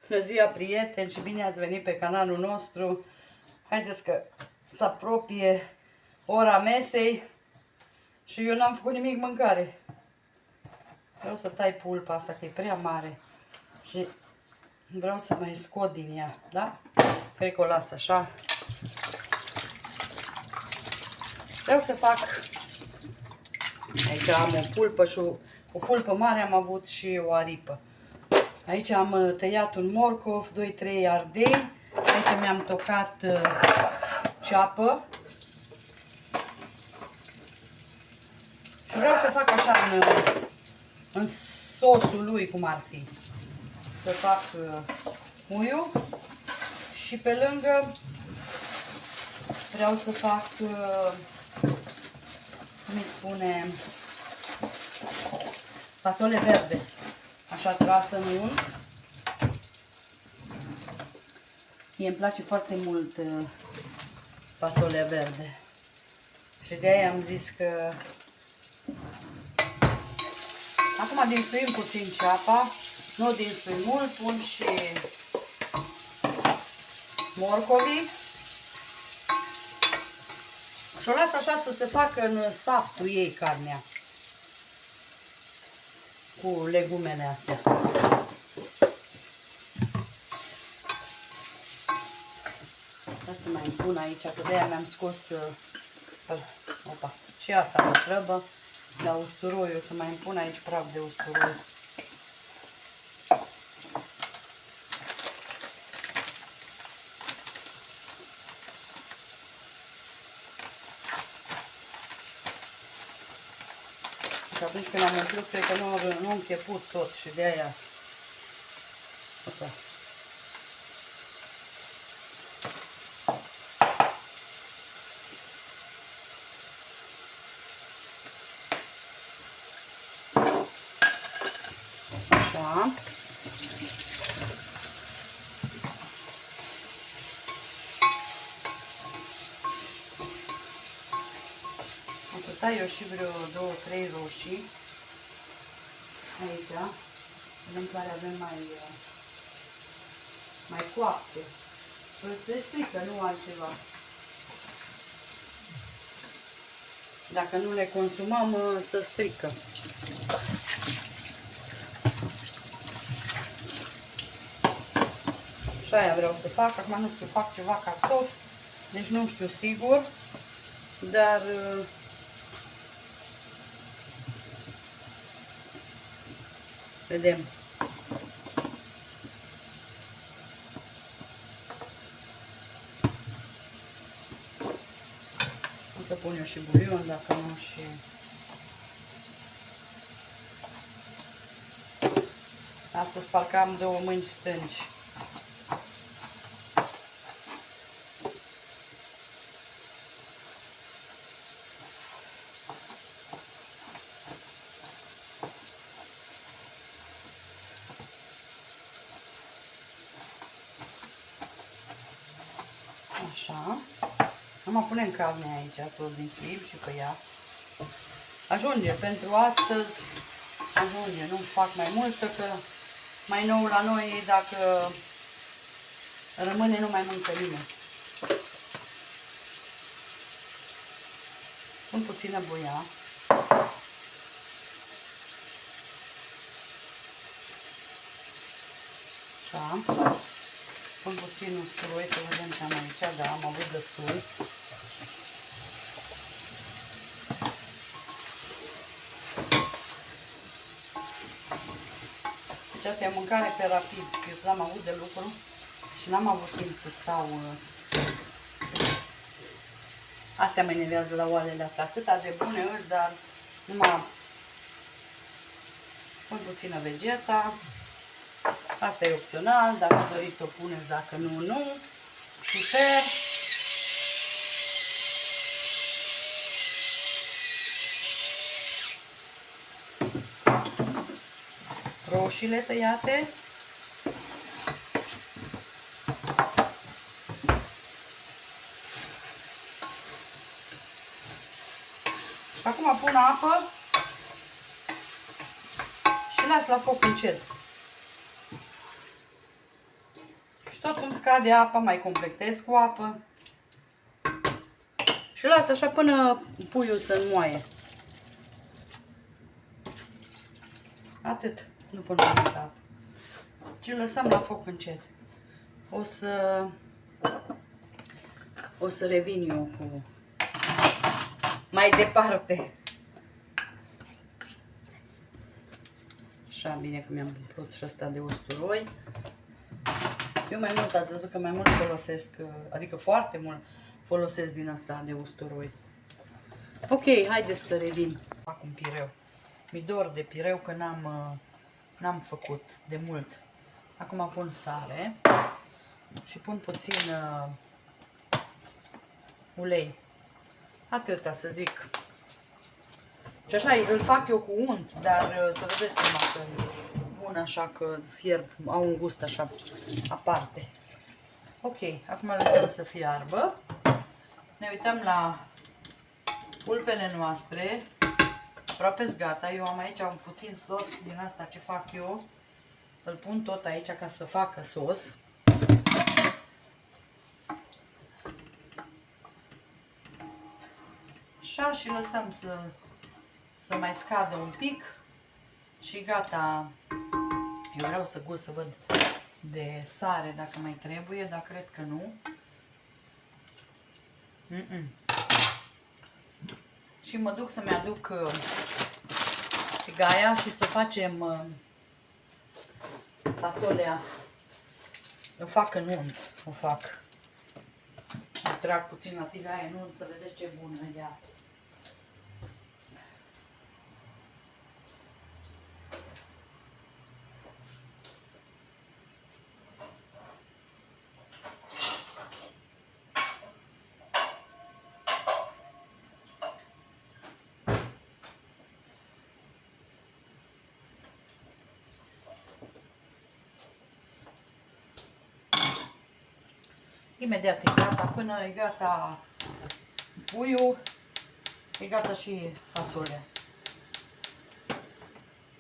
Bună ziua, prieteni, și bine ați venit pe canalul nostru. Haideți că se apropie ora mesei și eu n-am făcut nimic mâncare. Vreau să tai pulpa asta, că e prea mare și vreau să mai scot din ea, da? Cred că o las așa. Vreau să fac... Aici am o pulpă și o pulpă mare, am avut și o aripă. Aici am tăiat un morcov, 2-3 ardei. Aici mi-am tocat ceapă. Și vreau să fac așa în sosul lui, cum ar fi. Să fac uiul. Și pe lângă vreau să fac, cum îi spune, fasole verde. Așa trasă în unt. Mie îmi place foarte mult fasolea verde. Și de aia am zis că... Acum dinstuim puțin ceapa. Nu dinstuim mult, pun și morcovii. Și o las așa să se facă în saftul ei carnea. Cu legumele astea. Hai să mai pun aici, că de-aia mi-am scos opa, și asta mă trebuie la usturoi. O să mai pun aici praf de usturoi. Și atunci când am umplut, cred că nu am început tot și de aia. Opa. Așa. Am să tai eu și vreo 2-3 roșii aici. Vedem care avem mai coapte. Se strică, nu altceva. Dacă nu le consumăm, se strică. Și aia vreau să fac. Acum nu știu, fac ceva cartofi, deci nu știu sigur, dar vedem. O să pun eu și bulion, dacă nu și... Astăzi parcă am 2 mâini stângi. Așa. Acum punem carnea aici, să o dinstuim și pe ea. Ajunge pentru astăzi, ajunge, nu fac mai multă, că mai nou la noi, dacă rămâne, nu mai mâncă nimeni. Pun puțină buia. Așa. Pun puțin usturoi, să vedem ce am aici. Da, am avut destul. Deci asta e o mâncare pe rapid. Eu l-am avut de lucru și n-am avut timp să stau. Astea mă enervează la oalele astea. Atâta de bune îs, dar numai pun puțină vegeta. Asta e opțional, dacă doriți o puneți, dacă nu, nu. Piper. Roșiile tăiate. Acum pun apă și las la foc încet. tot cum scade apa, mai completez cu apă. Și las așa până puiul să înmoaie. Atât, nu pun mai multă apă. Și îl lăsăm la foc încet. O să revin eu cu mai departe. Așa, bine că mi-am umplut și ăsta de usturoi. Eu mai mult, ați văzut că mai mult folosesc, adică foarte mult folosesc din asta de usturoi. Ok, haideți să revin. Fac un pireu. Mi dor de pireu că n-am făcut de mult. Acum pun sare și pun puțin ulei. Atâta să zic. Și așa îl fac eu cu unt, dar să vedeți că bun așa că fierb, au un gust așa aparte. Ok, acum lăsăm să fiarbă. Ne uităm la pulpele noastre. Aproape gata. Eu am aici un puțin sos din asta ce fac eu. Îl pun tot aici ca să facă sos. Așa și lăsăm să mai scadă un pic. Și gata. Eu vreau să gust să văd de sare dacă mai trebuie, dar cred că nu. Și mă duc să-mi aduc tigaia și să facem fasolea. O fac în unt. O fac. Trag puțin la tigaie în unt să vedeți ce bună iasă. Imediat e gata, până e gata puiul, e gata și fasolea.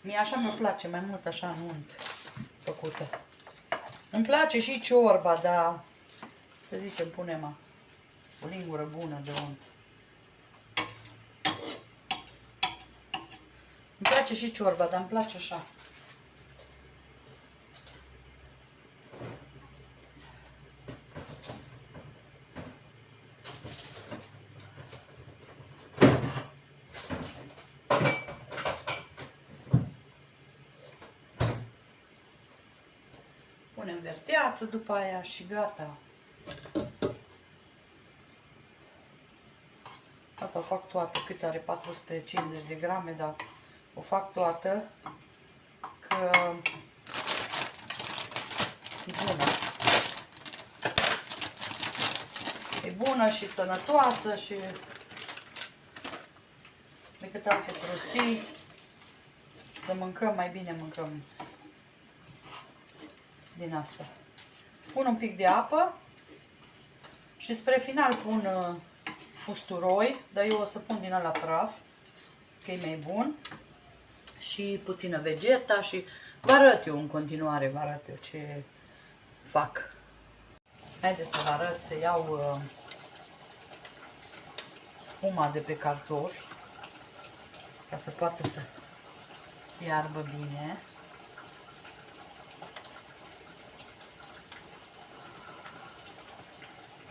Mie așa mi-o place, mai mult așa în unt făcută. Îmi place și ciorba, dar să zicem punem o lingură bună de unt. Îmi place și ciorba, dar îmi place așa. Punem verdeață după aia și gata. Asta o fac toată, cât are 450 de grame, dar o fac toată că e bună. E bună și sănătoasă și decât alte prostii. Să mâncăm, mai bine mâncăm din asta. Pun un pic de apă și spre final pun usturoi, dar eu o să pun din ăla praf, că e mai bun. Și puțină vegeta și vă arăt eu în continuare, vă arăt eu ce fac. Haideți să vă arăt, să iau spuma de pe cartofi ca să poată să fiarbă bine.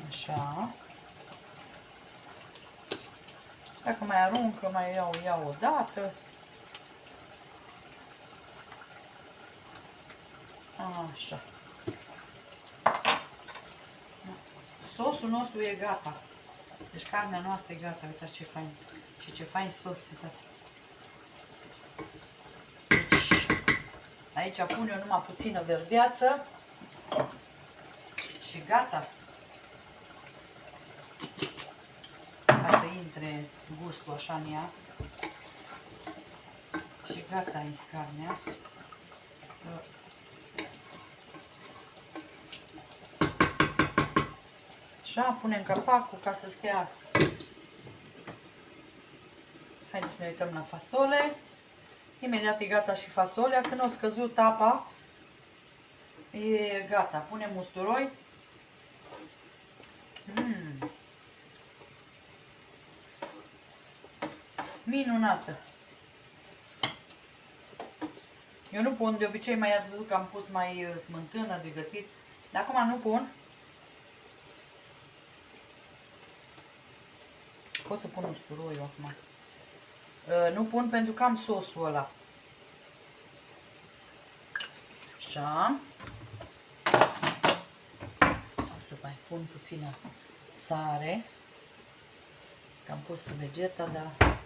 Așa. Dacă mai aruncă, mai iau o dată. Așa. Sosul nostru e gata. Deci carnea noastră e gata. Uitați ce fain. Și ce fain sos, uitați. Deci, aici pun eu numai puțină verdeață. Și gata. Ca să intre gustul așa în ea. Și gata e carnea. Așa, punem capacul ca să stea. Haideți să ne uităm la fasole. Imediat e gata și fasolea. Când a scăzut apa, E gata. Punem usturoi. Minunată. Eu nu pun, de obicei mai ați văzut că am pus mai smântână de gătit. Dar acum nu pun. Pot să pun usturoiul acum. Nu pun pentru că am sosul ăla. Așa. O să mai pun puțină sare. Că am pus vegeta, dar...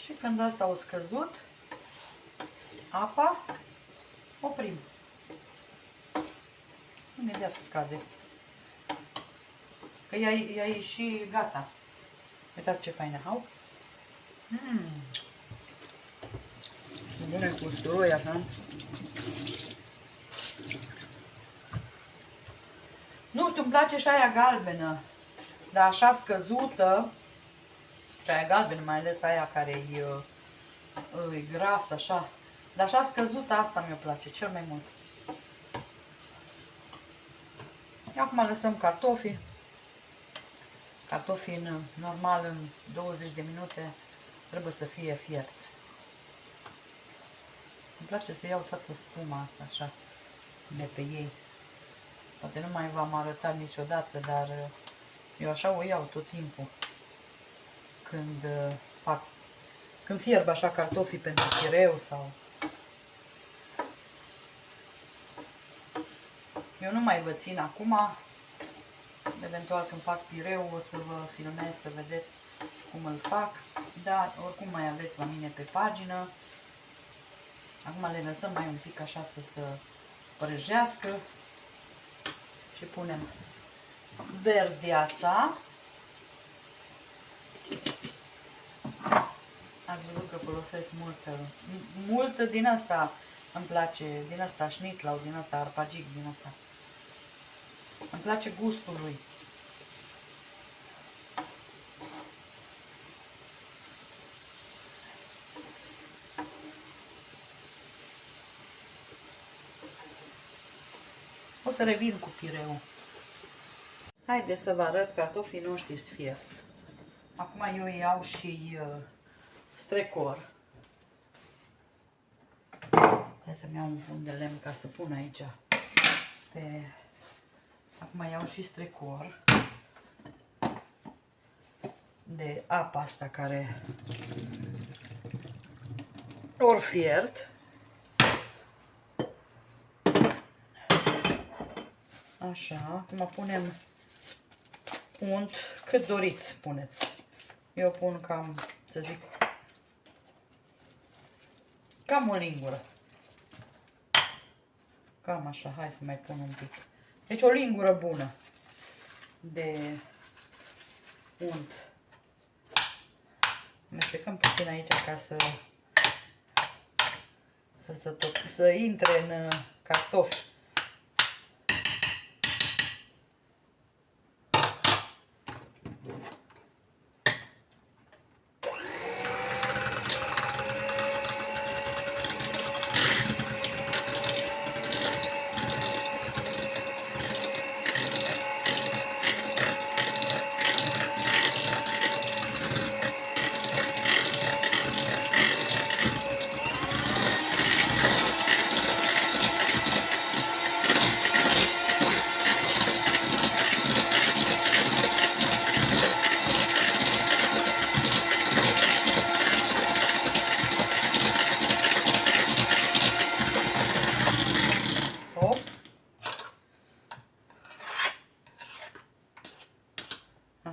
Și când asta a scăzut, apa, oprim. Imediat scade. Că ea e și gata. Uitați ce faină au. Bune cu usturoi așa. Nu știu, îmi place și aia galbenă. Dar așa scăzută. Și aia galbenă, mai ales aia care e grasă, așa. Dar așa scăzută, asta mi-o place cel mai mult. Acum lăsăm cartofii. Cartofii normal în 20 de minute trebuie să fie fierți. Îmi place să iau toată spuma asta așa de pe ei. Poate nu mai v-am arătat niciodată, dar eu așa o iau tot timpul. Când fierb așa cartofii pentru pireu sau... Eu nu mai vă țin acum. Eventual când fac pireu o să vă filmez să vedeți cum îl fac. Dar oricum mai aveți la mine pe pagină. Acum le lăsăm mai un pic așa să se prăjească. Și punem verdeața. Ați văzut că folosesc mult din asta îmi place, din asta șnitlau, din asta arpagic, din asta. Îmi place gustul lui. O să revin cu pireu. Haideți să vă arăt cartofii noștri sfierți. Acum eu iau și strecor. Hai să-mi iau un fund de lemn ca să pun aici. Acum iau și strecor de apa asta care ori fiert. Așa, acum punem unt cât doriți, puneți. Eu pun cam, să zic, cam o lingură. Cam așa, hai să mai pun un pic. Deci o lingură bună de unt. Mestecăm puțin aici ca să intre în cartofi.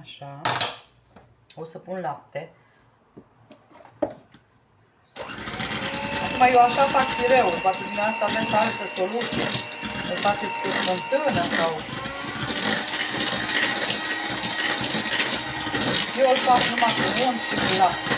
Așa. O să pun lapte. Acum eu așa fac pireu. Poate din asta aveți altă soluție. Îl faceți cu smântână sau... Eu îl fac numai cu unt și cu lapte.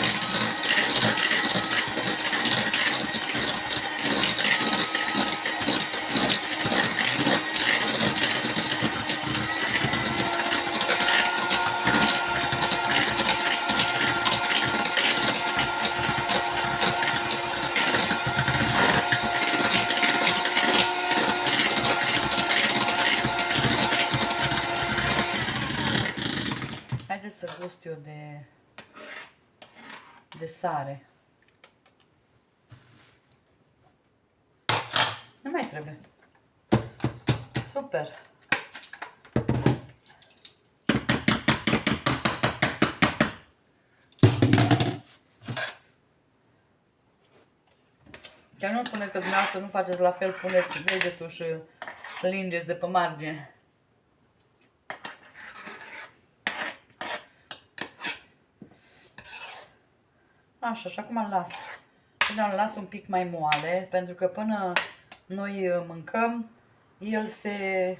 eu de sare. Nu mai trebuie. Super! Chiar nu spuneți că dumneavoastră nu faceți la fel, puneți degetul și lingeți de pe margine. Așa, și acum îl las. Până îl las un pic mai moale, pentru că până noi mâncăm, el se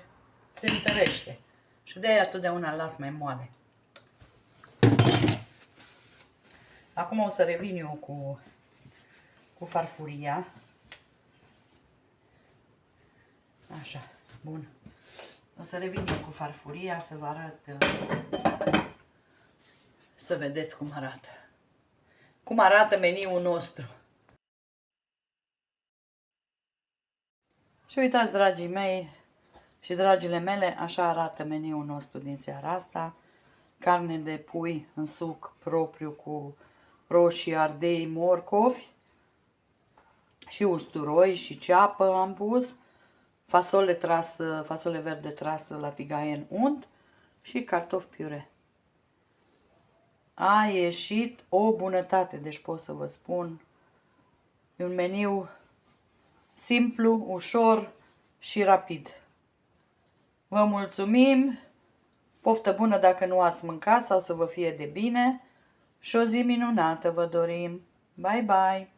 întărește. Și de-aia totdeauna îl las mai moale. Acum o să revin eu cu farfuria. Așa, bun. O să revin eu cu farfuria să vă arăt, să vedeți cum arată. Cum arată meniul nostru. Și uitați, dragii mei și dragile mele, așa arată meniul nostru din seara asta. Carne de pui în suc propriu cu roșii, ardei, morcovi și usturoi și ceapă am pus. Fasole verde trasă la tigaie în unt și cartofi piure. A ieșit o bunătate, deci pot să vă spun. E un meniu simplu, ușor și rapid. Vă mulțumim, poftă bună dacă nu ați mâncat sau să vă fie de bine și o zi minunată vă dorim. Bye, bye!